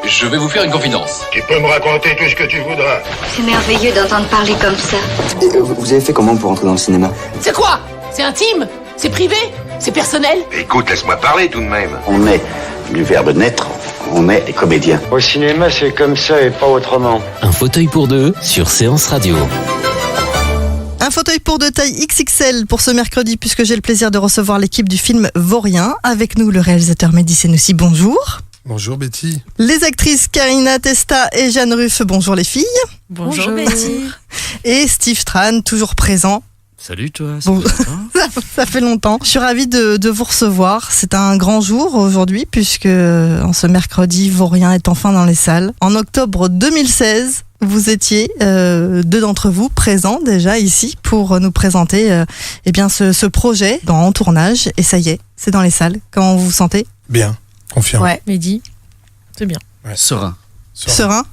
Je vais vous faire une confidence. Tu peux me raconter tout ce que tu voudras. C'est merveilleux d'entendre parler comme ça. Et, vous avez fait comment pour entrer dans le cinéma? C'est quoi? C'est intime? C'est privé? C'est personnel? Écoute, laisse-moi parler tout de même. On est du verbe naître, on est des comédiens. Au cinéma, c'est comme ça et pas autrement. Un fauteuil pour deux sur Séance Radio. Un fauteuil pour deux taille XXL pour ce mercredi, puisque j'ai le plaisir de recevoir l'équipe du film Vaurien. Avec nous, le réalisateur Mehdi Senoussi, bonjour. Bonjour Betty. Les actrices Karina Testa et Jeanne Ruff, bonjour les filles. Bonjour Betty. Et Steve Tran, toujours présent. Salut toi, ça fait longtemps. Je suis ravie de vous recevoir. C'est un grand jour aujourd'hui, puisque en ce mercredi, Vaurien est enfin dans les salles. En octobre 2016, vous étiez, deux d'entre vous, présents déjà ici pour nous présenter ce projet en tournage. Et ça y est, c'est dans les salles. Comment vous vous sentez? Bien, confirme. Ouais, Mehdi, c'est bien. Ouais. Serein. Serein.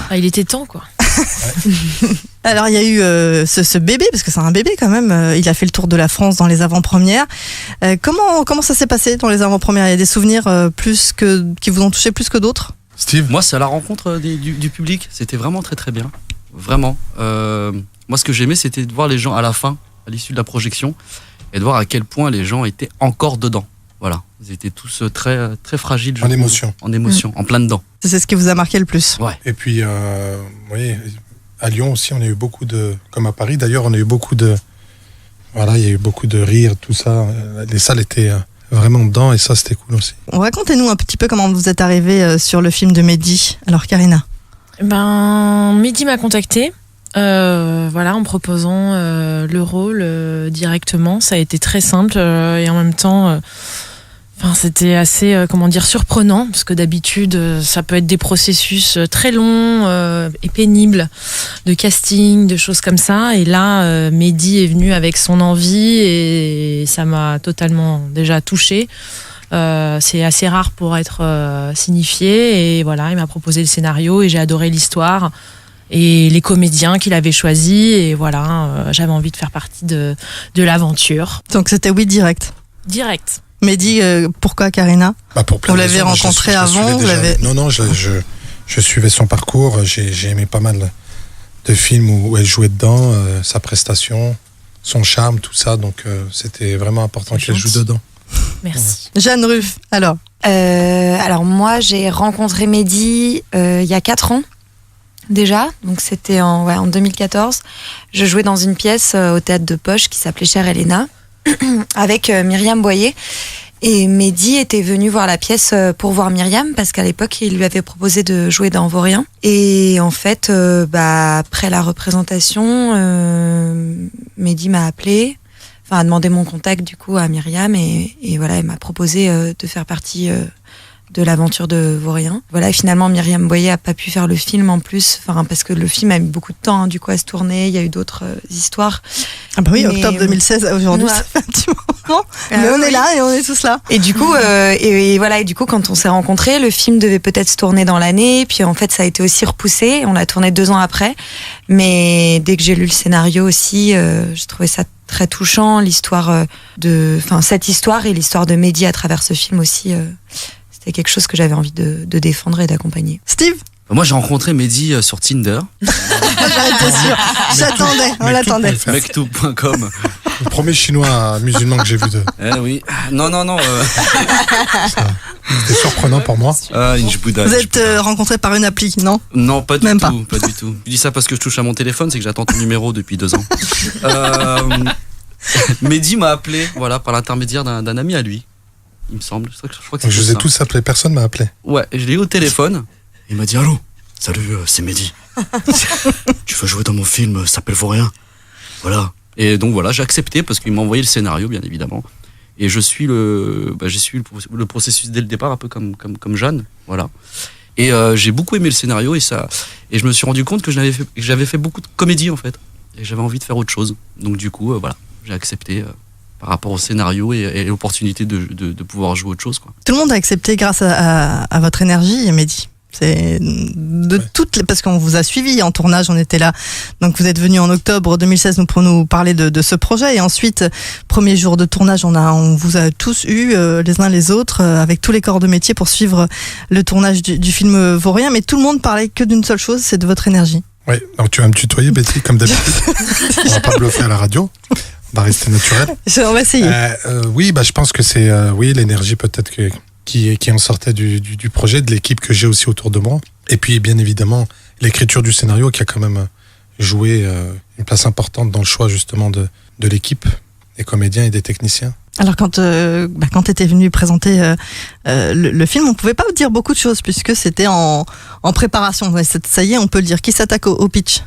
Ah, il était temps, quoi. Ouais. Alors il y a eu ce bébé, parce que c'est un bébé quand même, il a fait le tour de la France dans les avant-premières. Comment ça s'est passé dans les avant-premières? Il y a des souvenirs qui vous ont touché plus que d'autres? Steve? Moi, c'est à la rencontre du public, c'était vraiment très très bien, vraiment. Moi, ce que j'aimais, c'était de voir les gens à la fin, à l'issue de la projection, et de voir à quel point les gens étaient encore dedans. Voilà, ils étaient tous très, très fragiles. En émotion. En émotion, en plein dedans. C'est ce qui vous a marqué le plus? Ouais. Et puis, vous voyez, à Lyon aussi, on a eu beaucoup comme à Paris d'ailleurs, on a eu beaucoup voilà, il y a eu beaucoup de rires, tout ça. Les salles étaient vraiment dedans et ça, c'était cool aussi. Racontez-nous un petit peu comment vous êtes arrivée sur le film de Mehdi. Alors Karina? Mehdi m'a contacté. En me proposant le rôle directement. Ça a été très simple et en même temps c'était assez surprenant, parce que d'habitude ça peut être des processus très longs et pénibles de casting, de choses comme ça, et là Mehdi est venu avec son envie et ça m'a totalement déjà touchée. C'est assez rare pour être signifié, et voilà, il m'a proposé le scénario et j'ai adoré l'histoire et les comédiens qu'il avait choisis, et voilà, j'avais envie de faire partie de l'aventure. Donc c'était oui direct? Direct. Mehdi, pourquoi Karina? Pour plein vous de l'avez raisons. rencontré Je avant? Non, je suivais son parcours, j'ai aimé pas mal de films où elle jouait dedans, sa prestation, son charme, tout ça, donc c'était vraiment important qu'elle joue dedans. Merci. Jeanne Ruff, alors moi j'ai rencontré Mehdi il y a 4 ans déjà, donc c'était en 2014. Je jouais dans une pièce au théâtre de Poche qui s'appelait Chère Elena avec Myriam Boyer, et Mehdi était venu voir la pièce pour voir Myriam, parce qu'à l'époque il lui avait proposé de jouer dans Vaurien, et en fait après la représentation Mehdi m'a appelé, a demandé mon contact du coup à Myriam, et voilà, elle m'a proposé de faire partie de l'aventure de Vaurien. Voilà, et finalement Myriam Boyer a pas pu faire le film en plus, parce que le film a mis beaucoup de temps du coup à se tourner, il y a eu d'autres histoires. Ah bah oui, octobre 2016 à aujourd'hui, ouais. Ça fait un petit moment. Mais on est là et on est tous là. Et du coup, et du coup, quand on s'est rencontrés, le film devait peut-être se tourner dans l'année, puis en fait ça a été aussi repoussé, on l'a tourné 2 ans après. Mais dès que j'ai lu le scénario aussi, j'ai trouvé ça très touchant, cette histoire et l'histoire de Mehdi à travers ce film aussi. C'était quelque chose que j'avais envie de défendre et d'accompagner. Steve? Moi, j'ai rencontré Mehdi sur Tinder. J'étais sûr, j'attendais, on l'attendait. Mektoub.com. Le premier chinois musulman que j'ai vu de... oui. Non. C'était surprenant pour moi. Vous êtes rencontrés par une appli, non? Non, pas du tout. Je dis ça parce que je touche à mon téléphone, c'est que j'attends ton numéro depuis 2 ans. Mehdi m'a appelé, voilà, par l'intermédiaire d'un ami à lui, il me semble. Je crois que je vous ai tous appelés, personne m'a appelé. Ouais, je l'ai eu au téléphone. Il m'a dit: allô, salut, c'est Mehdi. Tu veux jouer dans mon film, ça s'appelle Vaurien. Voilà. Et donc voilà, j'ai accepté parce qu'il m'a envoyé le scénario, bien évidemment. Et j'ai suivi le processus dès le départ, un peu comme Jeanne. Voilà. Et j'ai beaucoup aimé le scénario et je me suis rendu compte que j'avais fait beaucoup de comédie en fait. Et j'avais envie de faire autre chose. Donc du coup, voilà, j'ai accepté par rapport au scénario et l'opportunité de pouvoir jouer autre chose, quoi. Tout le monde a accepté grâce à votre énergie, Mehdi. C'est de toutes les... Parce qu'on vous a suivi en tournage, on était là. Donc vous êtes venu en octobre 2016 pour nous parler de ce projet. Et ensuite, premier jour de tournage, on vous a tous eu les uns les autres avec tous les corps de métier pour suivre le tournage du film Vaurien. Mais tout le monde parlait que d'une seule chose, c'est de votre énergie. Oui, donc tu vas me tutoyer, Betty, comme d'habitude. On va pas bluffer à la radio. On va rester naturel. On va essayer. Oui, je pense que c'est l'énergie peut-être qui en sortait du projet, de l'équipe que j'ai aussi autour de moi. Et puis, bien évidemment, l'écriture du scénario qui a quand même joué une place importante dans le choix justement de l'équipe, des comédiens et des techniciens. Alors quand tu étais venu présenter le film, on pouvait pas dire beaucoup de choses puisque c'était en préparation. Ça y est, on peut le dire. Qui s'attaque au pitch ?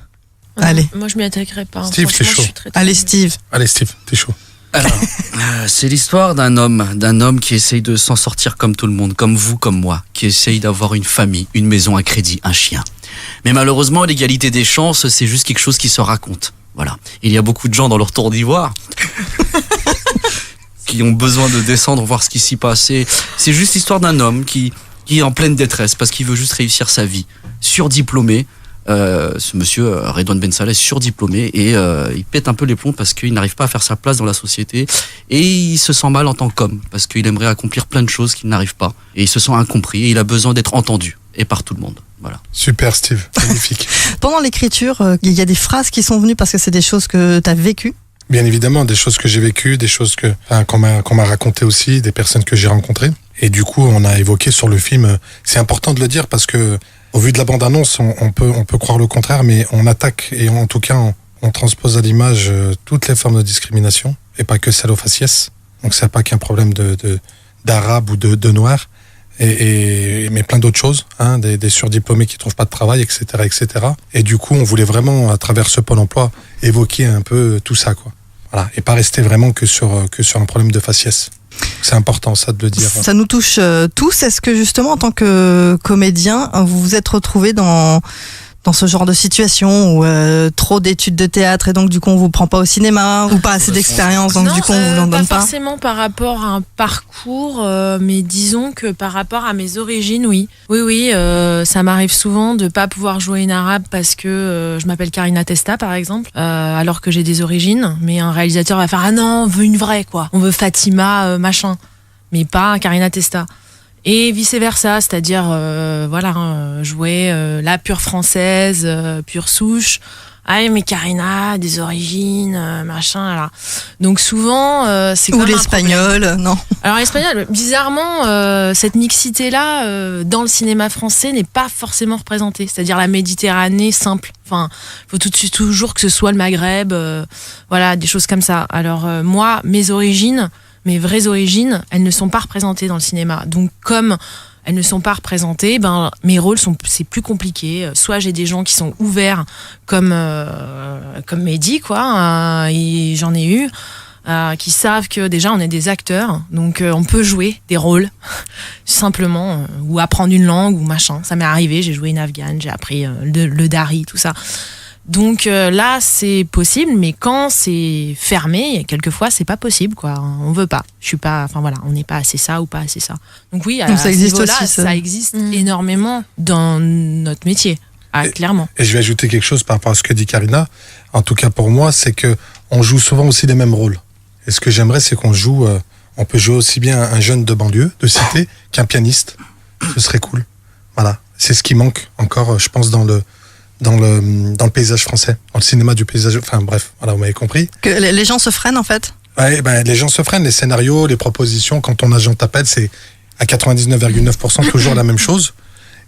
Allez. Moi, je m'y attaquerai pas. Steve, t'es chaud. Allez, Steve. Allez, Steve, t'es chaud. Alors, c'est l'histoire d'un homme qui essaye de s'en sortir comme tout le monde, comme vous, comme moi, qui essaye d'avoir une famille, une maison, un crédit, un chien. Mais malheureusement, l'égalité des chances, c'est juste quelque chose qui se raconte. Voilà. Il y a beaucoup de gens dans leur tour d'ivoire qui ont besoin de descendre, voir ce qui s'y passe. C'est juste l'histoire d'un homme qui est en pleine détresse parce qu'il veut juste réussir sa vie. Surdiplômé. Ce monsieur Redouane Ben Saleh, surdiplômé, et il pète un peu les plombs parce qu'il n'arrive pas à faire sa place dans la société et il se sent mal en tant qu'homme parce qu'il aimerait accomplir plein de choses qu'il n'arrive pas et il se sent incompris et il a besoin d'être entendu et par tout le monde. Voilà. Super Steve, magnifique. Pendant l'écriture, il y a des phrases qui sont venues parce que c'est des choses que tu as vécues. Bien évidemment, des choses que j'ai vécues, des choses qu'on m'a racontées aussi, des personnes que j'ai rencontrées. Et du coup, on a évoqué sur le film, c'est important de le dire parce que au vu de la bande-annonce, on peut croire le contraire, mais on attaque et en tout cas, on transpose à l'image toutes les formes de discrimination et pas que celle au faciès. Donc c'est pas qu'un problème d'arabe ou de noir, mais plein d'autres choses, hein, des surdiplômés qui trouvent pas de travail, etc., etc. Et du coup, on voulait vraiment, à travers ce Pôle emploi, évoquer un peu tout ça, quoi. Voilà, et pas rester vraiment que sur un problème de faciès. C'est important ça de le dire. Ça nous touche tous. Est-ce que justement en tant que comédien, vous vous êtes retrouvé dans ce genre de situation où trop d'études de théâtre et donc du coup on vous prend pas au cinéma ou pas assez d'expérience donc du coup on vous en donne pas? Pas forcément par rapport à un parcours, mais disons que par rapport à mes origines, oui. Oui, ça m'arrive souvent de pas pouvoir jouer une arabe parce que je m'appelle Karina Testa par exemple, alors que j'ai des origines, mais un réalisateur va faire ah non, on veut une vraie quoi, on veut Fatima machin, mais pas Karina Testa. Et vice-versa, c'est-à-dire jouer la pure française, pure souche. Ah mais Karina, des origines, machin, là. Donc souvent, c'est comme ou l'espagnol, non. Alors l'espagnol, bizarrement, cette mixité-là, dans le cinéma français, n'est pas forcément représentée. C'est-à-dire la Méditerranée simple. Enfin, faut tout de suite toujours que ce soit le Maghreb, des choses comme ça. Alors moi, mes vraies origines, elles ne sont pas représentées dans le cinéma. Donc, comme elles ne sont pas représentées, mes rôles c'est plus compliqué. Soit j'ai des gens qui sont ouverts, comme Mehdi, quoi, et j'en ai eu, qui savent que déjà on est des acteurs, donc on peut jouer des rôles, simplement, ou apprendre une langue, ou machin. Ça m'est arrivé, j'ai joué une afghane, j'ai appris le dari, tout ça. Donc là, c'est possible, mais quand c'est fermé, quelquefois, c'est pas possible, quoi. On veut pas. On n'est pas assez ça ou pas assez ça. Donc oui, donc ça existe aussi, ça existe énormément dans notre métier, clairement. Et je vais ajouter quelque chose par rapport à ce que dit Karina. En tout cas pour moi, c'est que on joue souvent aussi les mêmes rôles. Et ce que j'aimerais, c'est qu'on peut jouer aussi bien un jeune de banlieue, de cité, qu'un pianiste. Ce serait cool. Voilà. C'est ce qui manque encore, je pense, dans le paysage français, dans le cinéma du paysage, enfin bref, voilà, vous m'avez compris. Que les gens se freinent en fait. Ouais, les gens se freinent, les scénarios, les propositions, quand ton agent t'appelle, c'est à 99,9% toujours la même chose.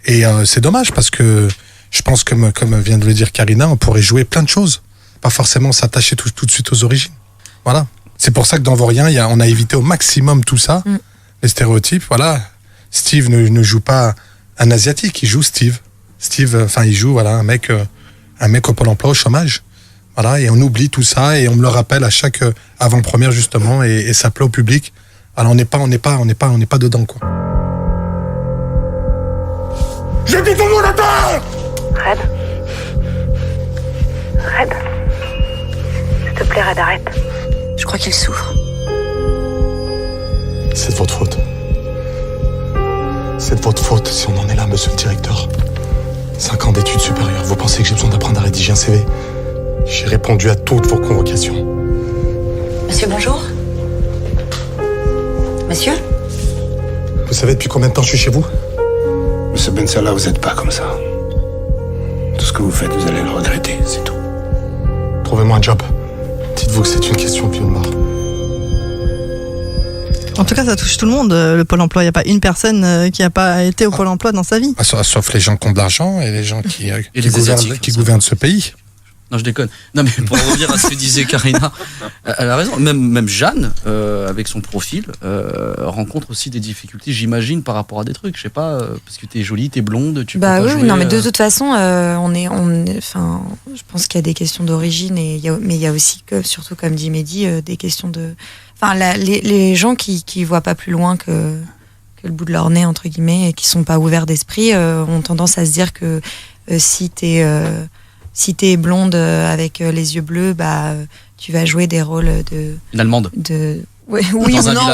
Et c'est dommage parce que je pense que, comme vient de le dire Karina, on pourrait jouer plein de choses, pas forcément s'attacher tout de suite aux origines. Voilà. C'est pour ça que dans Vaurien, on a évité au maximum tout ça, les stéréotypes. Voilà. Steve ne joue pas un asiatique, il joue Steve. Il joue un mec au Pôle emploi au chômage. Voilà, et on oublie tout ça et on me le rappelle à chaque avant-première justement et ça plaît au public. Alors on n'est pas dedans quoi. Je dis tout le monde à terre! Red. S'il te plaît, Red, arrête. Je crois qu'il souffre. C'est de votre faute. C'est de votre faute si on en est là, monsieur le directeur. 5 ans d'études supérieures, vous pensez que j'ai besoin d'apprendre à rédiger un CV? J'ai répondu à toutes vos convocations. Monsieur, bonjour. Monsieur? Vous savez depuis combien de temps je suis chez vous? Monsieur Ben Salah, vous n'êtes pas comme ça. Tout ce que vous faites, vous allez le regretter, c'est tout. Trouvez-moi un job. Dites-vous que c'est une question de vie ou de mort. En tout cas, ça touche tout le monde, le Pôle emploi. Il n'y a pas une personne qui n'a pas été au Pôle emploi dans sa vie. Sauf les gens qui ont de l'argent et les gens qui les gouvernent ce pays. Non, je déconne. Non, mais pour revenir à ce que disait Karina, elle a raison. Même Jeanne, avec son profil, rencontre aussi des difficultés, j'imagine, par rapport à des trucs. Je sais pas, parce que t'es jolie, t'es blonde, tu peux pas jouer, non, mais de toute façon, enfin, je pense qu'il y a des questions d'origine, mais il y a aussi, surtout comme dit Mehdi, des questions de. Enfin, les gens qui voient pas plus loin que le bout de leur nez, entre guillemets, et qui sont pas ouverts d'esprit, ont tendance à se dire que si t'es blonde avec les yeux bleus, tu vas jouer des rôles de. Une Allemande. Oui ou non,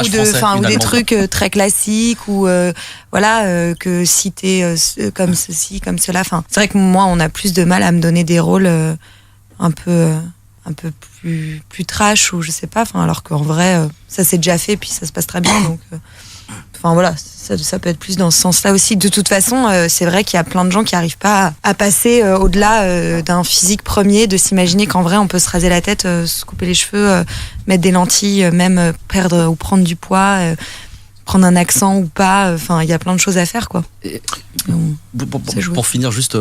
ou des trucs très classiques, ou que si t'es comme ceci, comme cela. Enfin, c'est vrai que moi, on a plus de mal à me donner des rôles un peu plus trash, ou je sais pas. Enfin, alors qu'en vrai, ça s'est déjà fait, puis ça se passe très bien. Donc, enfin voilà, ça peut être plus dans ce sens-là aussi. De toute façon, c'est vrai qu'il y a plein de gens qui n'arrivent pas à passer au-delà d'un physique premier, de s'imaginer qu'en vrai on peut se raser la tête, se couper les cheveux, mettre des lentilles, même perdre ou prendre du poids, prendre un accent ou pas. Enfin, il y a plein de choses à faire, quoi. Pour finir, juste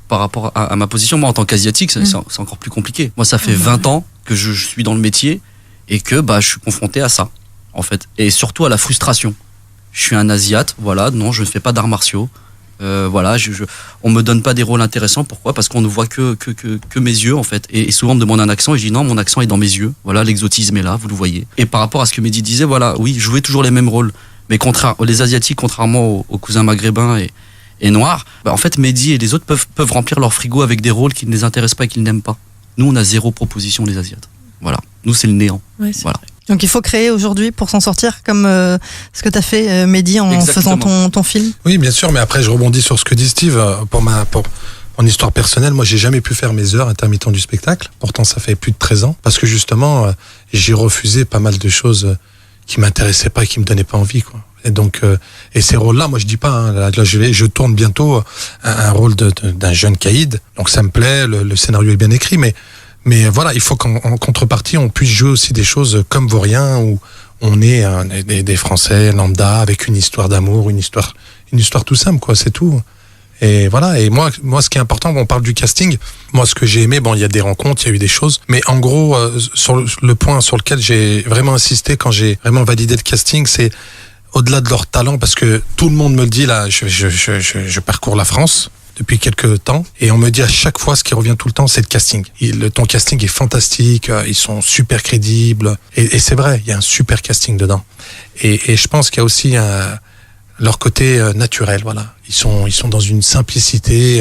par rapport à ma position, moi en tant qu'asiatique, c'est encore plus compliqué. Moi, ça fait 20 ans que je suis dans le métier et que je suis confronté à ça, en fait, et surtout à la frustration. Je suis un Asiate, voilà, non, je ne fais pas d'arts martiaux. On me donne pas des rôles intéressants. Pourquoi? Parce qu'on ne voit que mes yeux, en fait. Et souvent, on me demande un accent et je dis non, mon accent est dans mes yeux. Voilà, l'exotisme est là, vous le voyez. Et par rapport à ce que Mehdi disait, voilà, oui, jouer toujours les mêmes rôles. Mais les Asiatiques, contrairement aux cousins maghrébins et noirs, en fait, Mehdi et les autres peuvent remplir leur frigo avec des rôles qui ne les intéressent pas et qu'ils n'aiment pas. Nous, on a 0 proposition, les Asiates. Voilà. Nous, c'est le néant. Ouais, voilà. Donc il faut créer aujourd'hui pour s'en sortir, comme ce que tu as fait, Mehdi, en faisant ton film. Oui, bien sûr, mais après je rebondis sur ce que dit Steve. Pour mon histoire personnelle, moi j'ai jamais pu faire mes heures intermittent du spectacle. Pourtant ça fait plus de 13 ans. Parce que justement, j'ai refusé pas mal de choses qui m'intéressaient pas et qui me donnaient pas envie, quoi. Et donc, et ces rôles-là, moi je dis pas, là je tourne bientôt un rôle d'un jeune caïd. Donc ça me plaît, le scénario est bien écrit, mais voilà, il faut qu'en contrepartie, on puisse jouer aussi des choses comme Vaurien, où on est des Français lambda avec une histoire d'amour, une histoire tout simple, quoi, c'est tout. Et voilà, et moi, ce qui est important, on parle du casting. Moi, ce que j'ai aimé, il y a des rencontres, il y a eu des choses, mais en gros, sur le point sur lequel j'ai vraiment insisté quand j'ai vraiment validé le casting, c'est au-delà de leur talent, parce que tout le monde me le dit, là, je parcours la France depuis quelques temps, et on me dit à chaque fois, ce qui revient tout le temps, c'est le casting. Ton casting est fantastique, ils sont super crédibles, et c'est vrai, il y a un super casting dedans. Et je pense qu'il y a aussi leur côté naturel, voilà. Ils sont dans une simplicité,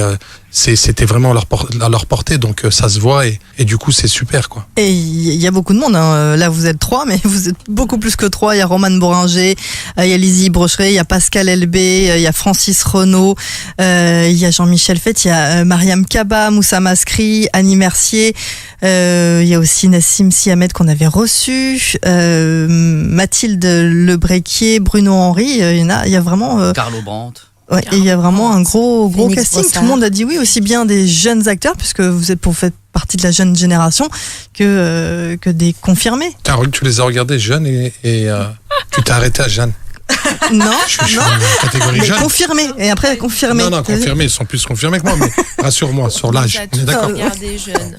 c'était vraiment à leur portée, donc ça se voit, et du coup c'est super, quoi. Et il y a beaucoup de monde, hein. Là vous êtes 3, mais vous êtes beaucoup plus que 3. Il y a Romane Boringer, il y a Lizzie Brocheret, il y a Pascal Elbé, il y a Francis Renaud, il y a Jean-Michel Fett, il y a Mariam Kaba, Moussa Maskri, Annie Mercier, il y a aussi Nassim Sihamed qu'on avait reçu, Mathilde Lebrequier, Bruno Henry, il y a vraiment Carlo Brandt. Ouais, et il y a vraiment un gros Phoenix casting. Brossard. Tout le monde a dit oui, aussi bien des jeunes acteurs, puisque vous faites partie de la jeune génération, que des confirmés. Tu les as regardés jeunes et tu t'es arrêté à Jeanne. Non, je suis en catégorie mais jeune. confirmés. Et après confirmés. Non, confirmés, ils sont plus confirmés que moi, mais rassure-moi, sur l'âge. On est d'accord. Regardez, jeune.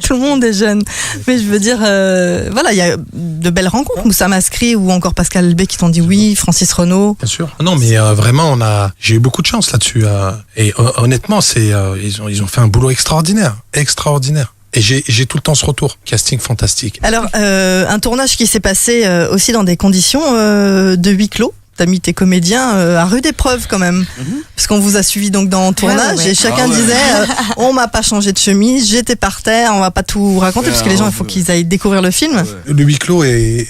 Tout le monde est jeune. Mais je veux dire, voilà, il y a de belles rencontres. Moussa Maskri ou encore Pascal Elbé qui t'ont dit oui, Francis Renaud. Bien sûr. Non, mais vraiment, j'ai eu beaucoup de chance là-dessus. Et honnêtement, ils ont fait un boulot extraordinaire. Et j'ai tout le temps ce retour. Casting fantastique. Alors, un tournage qui s'est passé aussi dans des conditions de huis clos. T'as mis tes comédiens à rude épreuve quand même. Parce qu'on vous a suivi donc dans le tournage et chacun disait on m'a pas changé de chemise, j'étais par terre, on va pas tout raconter parce que les gens, il faut qu'ils aillent découvrir le film. Le huis clos est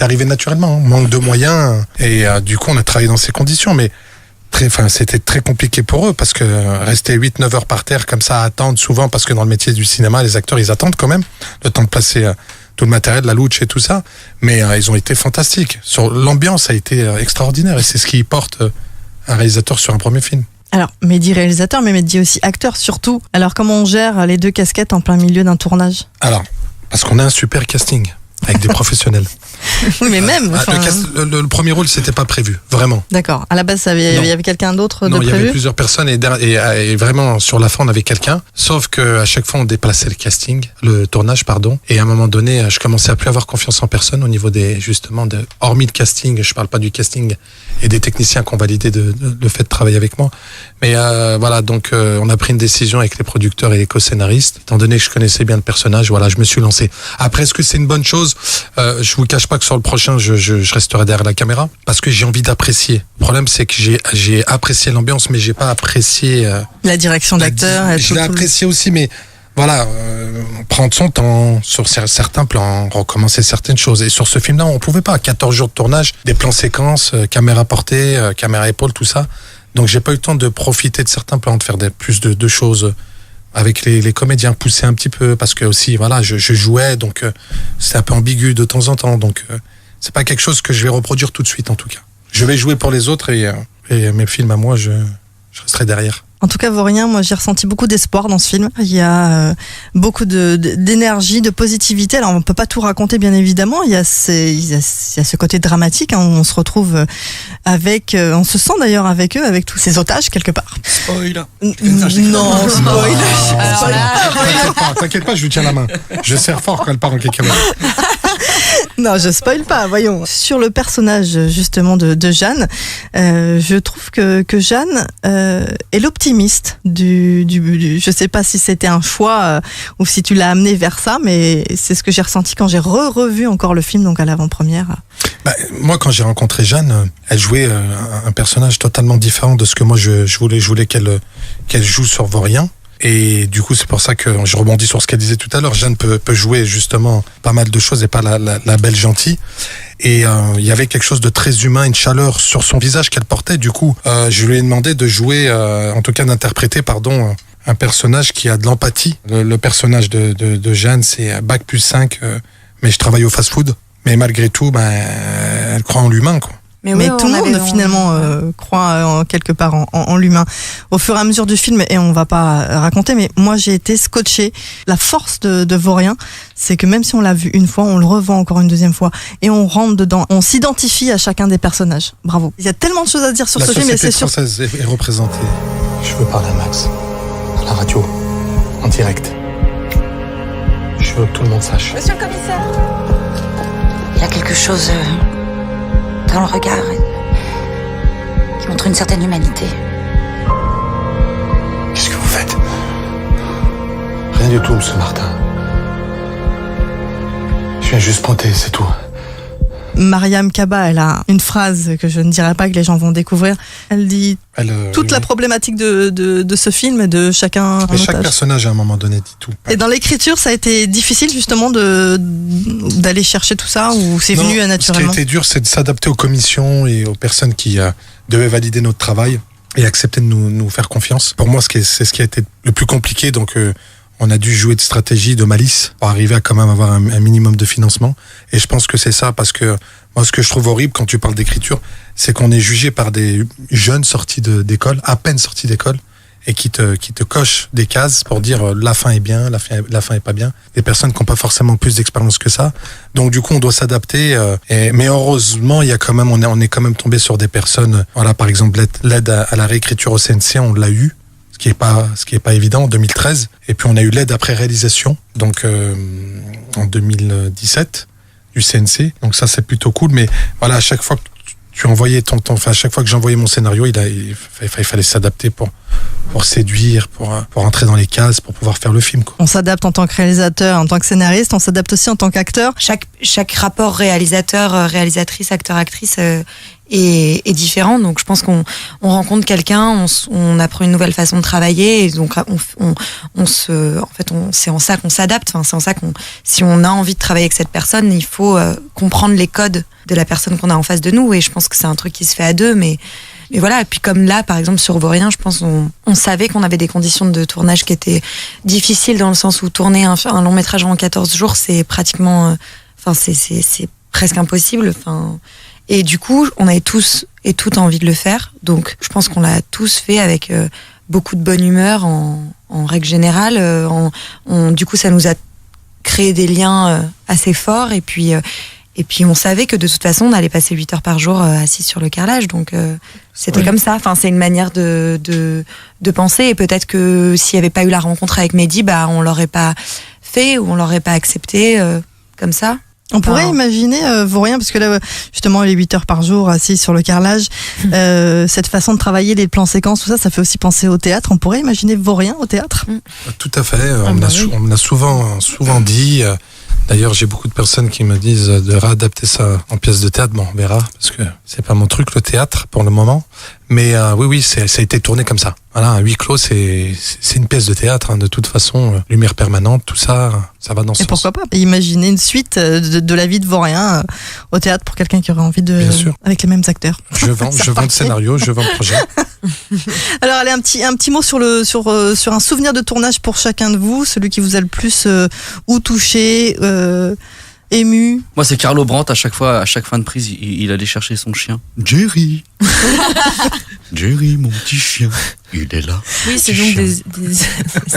arrivé naturellement. Manque de moyens. Et du coup, on a travaillé dans ces conditions. Mais c'était très compliqué pour eux parce que rester 8-9 heures par terre comme ça à attendre souvent, parce que dans le métier du cinéma, les acteurs, ils attendent quand même le temps de placer tout le matériel, la louche et tout ça. Mais ils ont été fantastiques. L'ambiance a été extraordinaire et c'est ce qui porte un réalisateur sur un premier film. Alors, Mehdi réalisateur, mais Mehdi aussi acteur surtout. Alors, comment on gère les deux casquettes en plein milieu d'un tournage ? Alors, parce qu'on a un super casting avec des professionnels. Oui, mais même. Le premier rôle, c'était pas prévu, vraiment. D'accord. À la base, il y avait quelqu'un d'autre de prévu. Non, il y avait plusieurs personnes et vraiment sur la fin, on avait quelqu'un. Sauf que à chaque fois, on déplaçait le tournage, pardon. Et à un moment donné, je commençais à plus avoir confiance en personne au niveau hormis le casting. Je parle pas du casting et des techniciens qui ont validé le fait de travailler avec moi. Mais voilà, donc on a pris une décision avec les producteurs et les co-scénaristes. Étant donné que je connaissais bien le personnage, voilà, je me suis lancé. Après, est-ce que c'est une bonne chose ? Je vous cache pas que sur le prochain, je resterai derrière la caméra parce que j'ai envie d'apprécier. Le problème, c'est que j'ai apprécié l'ambiance, mais j'ai pas apprécié la direction d'acteur. Je l'ai apprécié aussi, mais voilà, prendre son temps sur certains plans, recommencer certaines choses. Et sur ce film-là, on pouvait pas. 14 jours de tournage, des plans séquences, caméra portée, caméra épaule, tout ça. Donc j'ai pas eu le temps de profiter de certains plans, de faire plus de choses avec les comédiens, pousser un petit peu parce que aussi voilà, je jouais, donc c'est un peu ambigu de temps en temps, donc c'est pas quelque chose que je vais reproduire tout de suite en tout cas. Je vais jouer pour les autres et mes films à moi, je resterai derrière. En tout cas, Vaurien, moi j'ai ressenti beaucoup d'espoir dans ce film. Il y a beaucoup d'énergie, de positivité. Alors on peut pas tout raconter, bien évidemment. Il y a ce côté dramatique, hein, où on se retrouve on se sent d'ailleurs avec eux, avec tous ces otages quelque part. Spoil. Non, spoil. T'inquiète pas, je lui tiens la main. Je serre fort quand elle part en cacahuète. Non, je spoil pas, voyons. Sur le personnage justement de Jeanne, je trouve que Jeanne est l'optimiste je sais pas si c'était un choix ou si tu l'as amené vers ça, mais c'est ce que j'ai ressenti quand j'ai revu encore le film, donc à l'avant-première. Moi, quand j'ai rencontré Jeanne, elle jouait un personnage totalement différent de ce que moi je voulais qu'elle joue sur Vaurien. Et du coup, c'est pour ça que je rebondis sur ce qu'elle disait tout à l'heure. Jeanne peut jouer justement pas mal de choses et pas la belle gentille. Et il y avait quelque chose de très humain, une chaleur sur son visage qu'elle portait. Du coup, je lui ai demandé de jouer, en tout cas d'interpréter, un personnage qui a de l'empathie. Le personnage de Jeanne, c'est Bac plus 5, mais je travaille au fast-food. Mais malgré tout, elle croit en l'humain, quoi. Mais tout le monde finalement croit quelque part en l'humain. Au fur et à mesure du film, et on va pas raconter, mais moi j'ai été scotchée. La force de Vaurien, c'est que même si on l'a vu une fois, on le revoit encore une deuxième fois et on rentre dedans. On s'identifie à chacun des personnages. Bravo. Il y a tellement de choses à dire sur ce film, et c'est sûr. La société française est représentée. Je veux parler à Max, à la radio, en direct. Je veux que tout le monde sache. Monsieur le commissaire. Il y a quelque chose dans le regard qui montre une certaine humanité. Qu'est-ce que vous faites ? Rien du tout, monsieur Martin. Je viens juste pointer, c'est tout. Mariam Kaba, elle a une phrase que je ne dirai pas, que les gens vont découvrir. Elle dit toute la problématique de ce film et de chacun. Mais chaque personnage à un moment donné dit tout. Et dans l'écriture, ça a été difficile justement d'aller chercher tout ça, ou c'est venu naturellement? Ce qui a été dur, c'est de s'adapter aux commissions et aux personnes qui devaient valider notre travail et accepter de nous faire confiance. Pour moi, c'est ce qui a été le plus compliqué, donc on a dû jouer de stratégie, de malice pour arriver à quand même avoir un minimum de financement. Et je pense que c'est ça, parce que moi, ce que je trouve horrible quand tu parles d'écriture, c'est qu'on est jugé par des jeunes sortis d'école, à peine sortis d'école, et qui te cochent des cases pour dire la fin est bien, la fin est pas bien. Des personnes qui n'ont pas forcément plus d'expérience que ça. Donc du coup, on doit s'adapter. Mais heureusement, il y a quand même, on est quand même tombé sur des personnes. Voilà, par exemple, l'aide à la réécriture au CNC, on l'a eu. Ce qui est pas évident en 2013. Et puis on a eu l'aide après réalisation, donc en 2017 du CNC. Donc ça, c'est plutôt cool. Mais voilà, à chaque fois que tu envoyais à chaque fois que j'envoyais mon scénario, il fallait s'adapter pour séduire, pour entrer dans les cases, pour pouvoir faire le film, quoi. On s'adapte en tant que réalisateur, en tant que scénariste, on s'adapte aussi en tant qu'acteur. Chaque rapport réalisateur, réalisatrice, acteur, actrice est différent. Donc je pense qu'on rencontre quelqu'un, on apprend une nouvelle façon de travailler, et donc c'est en ça qu'on s'adapte. Enfin, c'est en ça si on a envie de travailler avec cette personne, il faut comprendre les codes de la personne qu'on a en face de nous. Et je pense que c'est un truc qui se fait à deux, mais voilà. Et puis comme là, par exemple sur Vaurien, je pense on savait qu'on avait des conditions de tournage qui étaient difficiles dans le sens où tourner un long métrage en 14 jours, c'est pratiquement, c'est presque impossible. Et du coup, on avait tous et toutes envie de le faire. Donc, je pense qu'on l'a tous fait avec beaucoup de bonne humeur en règle générale. Du coup, ça nous a créé des liens assez forts. Et puis, on savait que de toute façon, on allait passer 8 heures par jour assis sur le carrelage. Donc, c'était comme ça. Enfin, c'est une manière de penser. Et peut-être que s'il n'y avait pas eu la rencontre avec Mehdi, on l'aurait pas fait ou on l'aurait pas accepté comme ça. On pourrait imaginer Vaurien, parce que là, justement, les 8 heures par jour assis sur le carrelage, cette façon de travailler, les plans séquences, tout ça, ça fait aussi penser au théâtre. On pourrait imaginer Vaurien au théâtre. Tout à fait. On me l'a souvent dit. D'ailleurs, j'ai beaucoup de personnes qui me disent de réadapter ça en pièce de théâtre. Bon, on verra, parce que c'est pas mon truc, le théâtre, pour le moment. Mais oui, ça a été tourné comme ça. Voilà, un huis clos, c'est une pièce de théâtre, hein, de toute façon. Lumière permanente, tout ça, ça va dans ce sens. Et pourquoi pas imaginer une suite de la vie de Vaurien au théâtre pour quelqu'un qui aurait envie de... Bien sûr. Avec les mêmes acteurs. Je vends le scénario, je vends le projet. Alors, allez, un petit mot sur un souvenir de tournage pour chacun de vous, celui qui vous a le plus ou touché, ému. Moi, c'est Carlo Brandt, à chaque fin de prise, il allait chercher son chien. Jerry. Jerry, mon petit chien, il est là. Oui, c'est donc des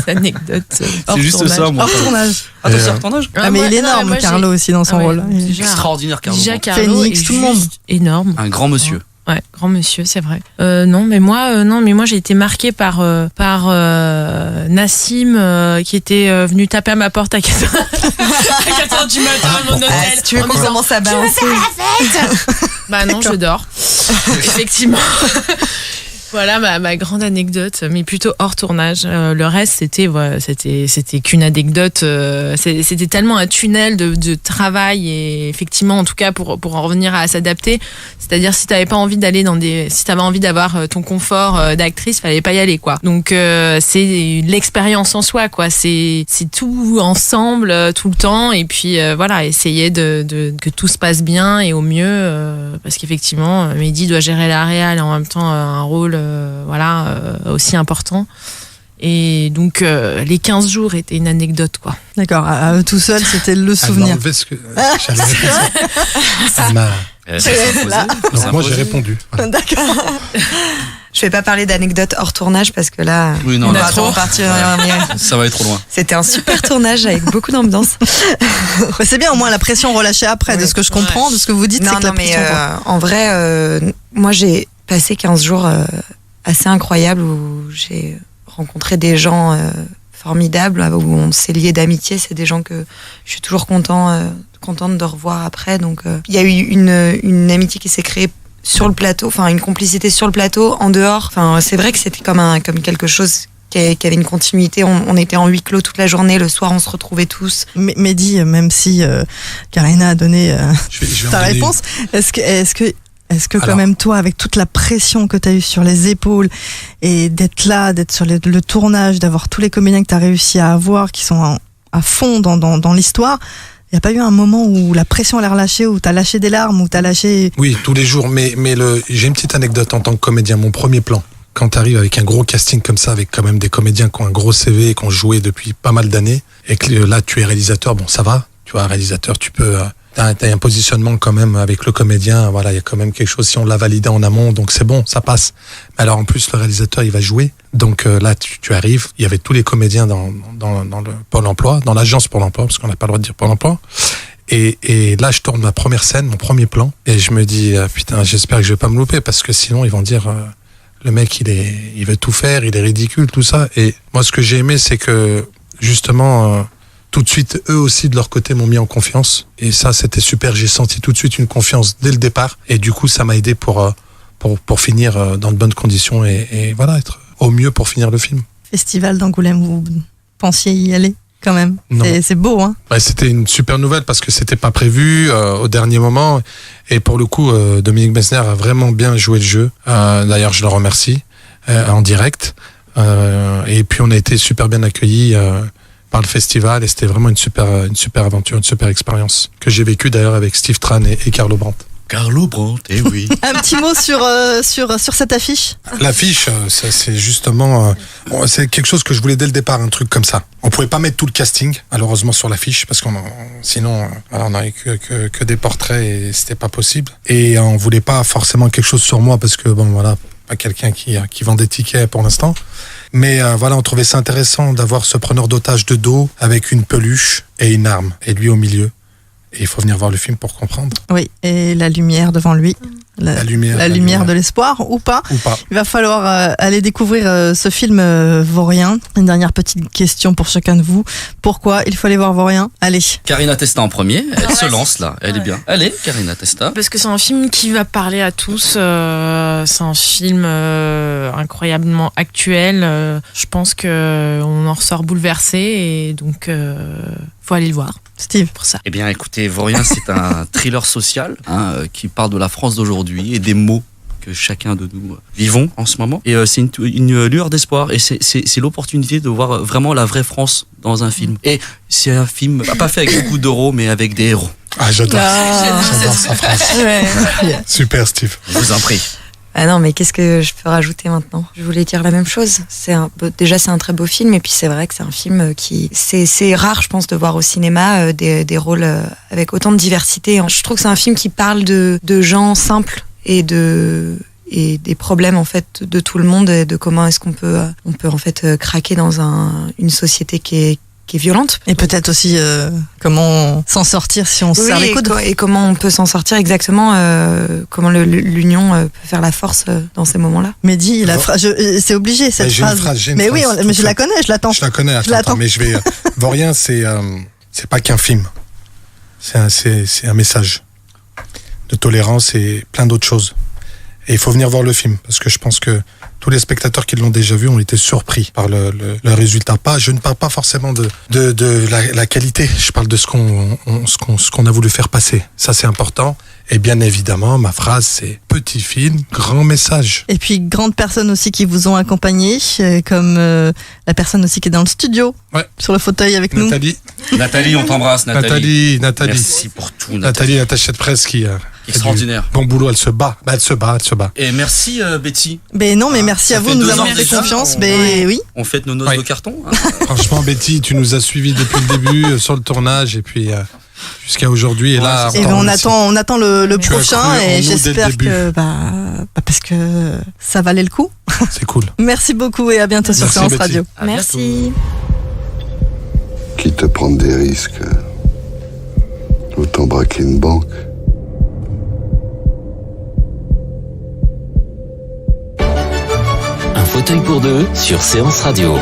anecdotes. C'est juste tournage. ça, moi. Hors tournage. Attends, c'est hors tournage. Mais il est énorme, Carlo, aussi, dans son rôle. Extraordinaire, Carlo. Déjà, Brandt. Carlo Phoenix, est tout le monde. juste énorme. Un grand monsieur. Ouais, grand monsieur, c'est vrai. Non, mais moi, j'ai été marquée par Nassim qui était venu taper à ma porte à 4h du matin à mon hôtel. Si tu veux qu'on commence à balancer. Bah non, je dors. Effectivement. Voilà ma grande anecdote, mais plutôt hors tournage. Le reste, c'était qu'une anecdote. C'était tellement un tunnel de travail et effectivement, en tout cas, pour en revenir à s'adapter. C'est-à-dire, si t'avais pas envie si t'avais envie d'avoir ton confort d'actrice, fallait pas y aller, quoi. Donc, c'est l'expérience en soi, quoi. C'est tout ensemble, tout le temps. Et puis, voilà, essayer que tout se passe bien et au mieux, parce qu'effectivement, Mehdi doit gérer la réal et en même temps un rôle aussi important. Et donc les 15 jours étaient une anecdote, quoi. D'accord, tout seul, c'était le souvenir. Elle m'a enlevé ce que j'allais répondre. Donc moi j'ai répondu. Voilà. D'accord. Je vais pas parler d'anecdotes hors tournage parce que là, Oui, non, on là, va trop partir. ça va être trop loin. C'était un super tournage avec beaucoup d'ambiance. C'est bien, au moins la pression relâchée après, de ce que je comprends, de ce que vous dites, c'est que la pression. En vrai, moi j'ai passé 15 jours assez incroyables où j'ai rencontré des gens formidables, où on s'est liés d'amitié. C'est des gens que je suis toujours contente de revoir après. Donc il y a eu une amitié qui s'est créée sur le plateau, enfin une complicité sur le plateau, en dehors. Enfin, c'est vrai que c'était comme quelque chose qui avait une continuité. On était en huis clos toute la journée, le soir on se retrouvait tous. Mehdi, même si Karina a donné Je vais ta en donner réponse, est-ce que quand Alors. même toi, avec toute la pression que tu as eue sur les épaules et d'être là, d'être sur le tournage, d'avoir tous les comédiens que tu as réussi à avoir qui sont à fond dans l'histoire, il n'y a pas eu un moment où la pression elle a relâché, où tu as lâché des larmes, où tu as lâché... Oui, tous les jours, mais j'ai une petite anecdote en tant que comédien. Mon premier plan, quand tu arrives avec un gros casting comme ça, avec quand même des comédiens qui ont un gros CV et qui ont joué depuis pas mal d'années, et que là tu es réalisateur, bon ça va, tu vois, réalisateur, tu peux... T'as un positionnement quand même avec le comédien, voilà, il y a quand même quelque chose, si on l'a validé en amont, donc c'est bon, ça passe. Mais alors en plus le réalisateur il va jouer, donc là tu arrives, il y avait tous les comédiens dans le Pôle emploi, dans l'agence Pôle emploi, parce qu'on n'a pas le droit de dire Pôle emploi. Et là je tourne ma première scène, mon premier plan, et je me dis putain, j'espère que je vais pas me louper, parce que sinon ils vont dire le mec il veut tout faire, il est ridicule, tout ça. Et moi ce que j'ai aimé c'est que justement tout de suite, eux aussi, de leur côté, m'ont mis en confiance. Et ça, c'était super. J'ai senti tout de suite une confiance dès le départ. Et du coup, ça m'a aidé pour finir dans de bonnes conditions et voilà, être au mieux pour finir le film. Festival d'Angoulême, vous pensiez y aller quand même? C'est beau, hein? Ouais, c'était une super nouvelle parce que c'était pas prévu au dernier moment. Et pour le coup, Dominique Messner a vraiment bien joué le jeu. D'ailleurs, je le remercie en direct. Et puis, on a été super bien accueillis par le festival et c'était vraiment une super aventure, une super expérience que j'ai vécue d'ailleurs avec Steve Tran et Carlo Brandt. Carlo Brandt, eh oui. Un petit mot sur cette affiche. L'affiche, ça, c'est justement, c'est quelque chose que je voulais dès le départ, un truc comme ça. On pouvait pas mettre tout le casting, malheureusement, sur l'affiche, parce sinon, on n'avait que des portraits et c'était pas possible. Et on voulait pas forcément quelque chose sur moi, parce que bon, voilà, pas quelqu'un qui vend des tickets pour l'instant. Mais voilà, on trouvait ça intéressant d'avoir ce preneur d'otage de dos avec une peluche et une arme, et lui au milieu. Et il faut venir voir le film pour comprendre. Oui, et la lumière devant lui. La lumière de l'espoir ou pas. Il va falloir aller découvrir ce film Vaurien. Une dernière petite question pour chacun de vous. Pourquoi il faut aller voir Vaurien? Allez. Karina Testa en premier, elle se lance là, elle est bien. Allez, Karina Testa. Parce que c'est un film qui va parler à tous. C'est un film incroyablement actuel. Je pense qu'on en ressort bouleversé et donc faut aller le voir. Steve, pour ça. Eh bien, écoutez, Vaurien, c'est un thriller social qui parle de la France d'aujourd'hui et des maux que chacun de nous vivons en ce moment. Et c'est une lueur d'espoir et c'est l'opportunité de voir vraiment la vraie France dans un film. Et c'est un film pas fait avec beaucoup d'euros, mais avec des héros. Ah, j'adore sa phrase. Ouais. Super, Steve. Je vous en prie. Ah non, mais qu'est-ce que je peux rajouter maintenant? Je voulais dire la même chose. Déjà, c'est un très beau film, et puis c'est vrai que c'est un film qui... C'est rare, je pense, de voir au cinéma des rôles avec autant de diversité. Je trouve que c'est un film qui parle de gens simples et des problèmes en fait de tout le monde, et de comment est-ce qu'on peut en fait craquer dans une société qui est violente. Et peut-être aussi comment s'en sortir si on se serre les coudes. Et comment on peut s'en sortir exactement, comment l'union peut faire la force dans ces moments-là. Mehdi, c'est obligé cette phrase. Mais oui, mais je la connais, je l'attends. Je la connais, attends, mais je vais... Vaurien, c'est pas qu'un film. C'est un message de tolérance et plein d'autres choses. Et il faut venir voir le film, parce que je pense que tous les spectateurs qui l'ont déjà vu ont été surpris par le résultat. Je ne parle pas forcément de la qualité, je parle de ce qu'on a voulu faire passer. Ça, c'est important. Et bien évidemment, ma phrase, c'est petit film, grand message. Et puis, grandes personnes aussi qui vous ont accompagné, comme la personne aussi qui est dans le studio, sur le fauteuil avec nous. Nathalie, on t'embrasse, Nathalie. Nathalie. Merci pour tout, Nathalie, attachée de presse qui... extraordinaire. Bon boulot, elle se bat. Elle se bat. Et merci Betty. Mais non, mais merci à vous de nous avoir fait confiance. Oui. On fête nos noces de carton. Franchement, Betty, tu nous as suivis depuis le début sur le tournage et puis jusqu'à aujourd'hui. Et là, on attend le prochain et j'espère que parce que ça valait le coup. C'est cool. Merci beaucoup et à bientôt sur Séance Radio. Merci. Quitte à prendre des risques, autant braquer une banque. Un fauteuil pour deux sur Séance Radio.